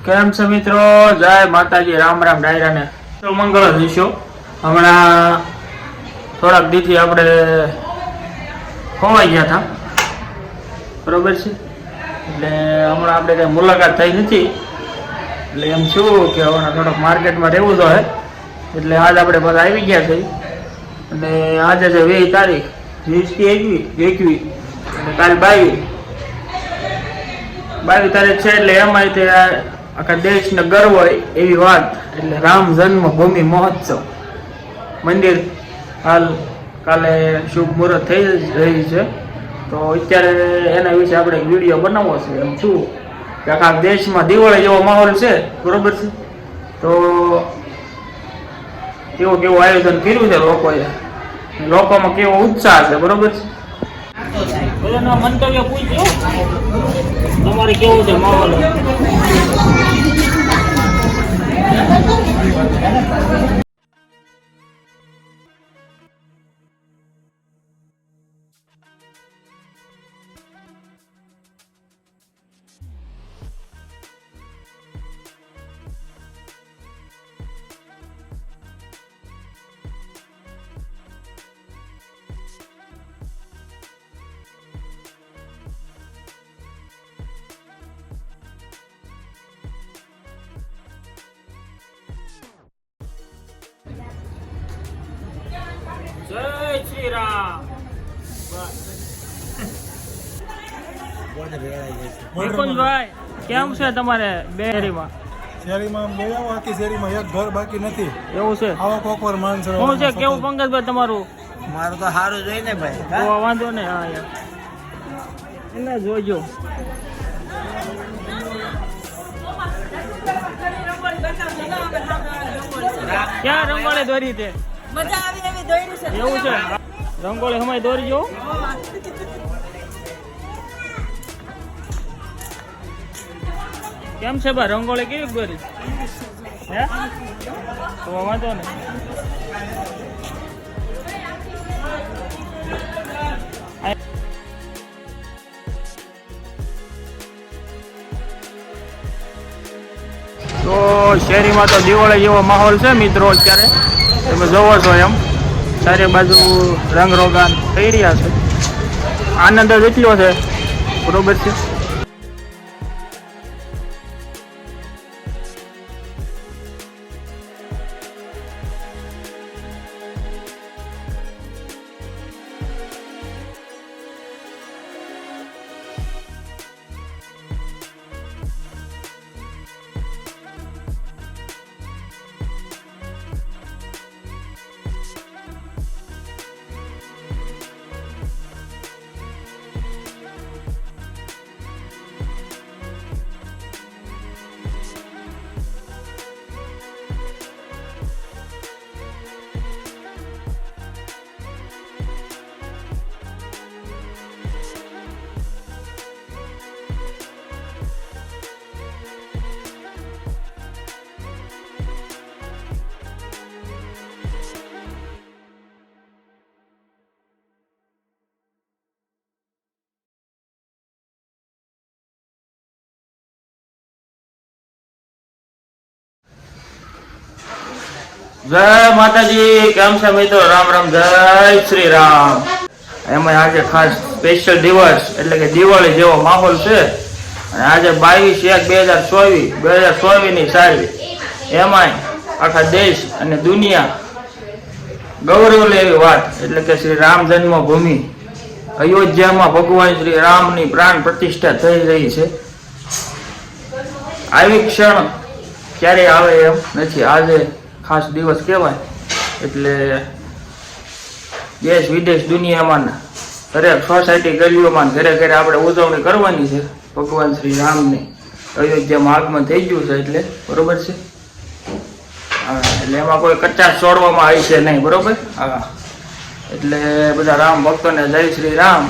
કેમ છે મિત્રો? જય માતાજી, રામ રામ ડાયરા ને તો મંગળ દિશો. હમણાં થોડાક દીથી આપણે ખોવાઈ ગયા હતા, બરોબર છે. એટલે હમણાં આપણે કઈ મુલાકાત થઈ નથી, એટલે એમ છું કે હમણાં થોડોક માર્કેટમાં રહેવું તો હે, એટલે આજ આપણે બધા આવી ગયા છે. અને આજે છે 20 તારીખ, 20 અને કાલ 22 તારીખ છે. એટલે એમાં તે આખા દેશને ગર્વ હોય એવી વાત, એટલે રામ જન્મભૂમિ મહોત્સવ મંદિર હાલ કાલે શુભ મુહૂર્ત થઈ રહી છે. તો અત્યારે એના વિશે આપણે એક વિડીયો બનાવવો છે. એમ છું કે આખા દેશમાં દિવાળી જેવો માહોલ છે, બરોબર છે. તો કેવું આયોજન કર્યું છે લોકોમાં કેવો ઉત્સાહ છે, બરોબર છે. બધાના મંતવ્ય પૂછજો, તમારે કેવું છે માહોલ? જય શ્રી રામ. નિકુંજભાઈ, કેમ છે તમારે શેરીમાં? શેરીમાં મેળાવો, આખી શેરીમાં એક ઘર બાકી નથી. એવું છે? આવો કોકવાર માણસ શું છે કેવું પંકજભાઈ તમારું? મારું તો સારું જોઈ ને ભાઈ. વાંધો ને, હા યાર એને જોજો. ક્યાં રંગોળી દોરી તે? મજા આવી એવી દોરી છે. એવું છે? રંગોળી હમાય દોરી જો. કેમ છે ભાઈ, રંગોળી કેવી દોરી? હે તો વાંધો ને. તો શેરીમાં તો દિવાળી જેવો માહોલ છે મિત્રો. અત્યારે તમે જોવો છો એમ ચારે બાજુ રંગ રોગાન થઈ રહ્યા છે. આનંદ જ એટલો છે, બરોબર છે. જય માતાજી, કેમ છે મિત્રો? રામ રામ, જય શ્રી રામ. એમાં આજે ખાસ સ્પેશિયલ દિવસ એટલે કે દિવાળી જેવો માહોલ છે. અને આજે 22/1/2024 ની સારી, એમાં આખા દેશ અને દુનિયા ગૌરવ લેવી વાત એટલે કે શ્રી રામ જન્મભૂમિ અયોધ્યામાં ભગવાન શ્રી રામની પ્રાણ પ્રતિષ્ઠા થઈ રહી છે. આવી ક્ષણ ક્યારેય આવે એમ નથી. આજે ખાસ દિવસ કહેવાય. એટલે દેશ વિદેશ દુનિયામાં દરેક સોસાયટી ગલીઓમાં ઘરે ઘરે આપણે ઉજવણી કરવાની છે. ભગવાન શ્રી રામની અયોધ્યામાં આગમન થઈ ગયું છે, એટલે બરોબર છે. હા, એટલે એમાં કોઈ કચાશ છોડવામાં આવી છે નહીં, બરોબર. હા, એટલે બધા રામ ભક્તોને જય શ્રી રામ.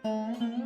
છે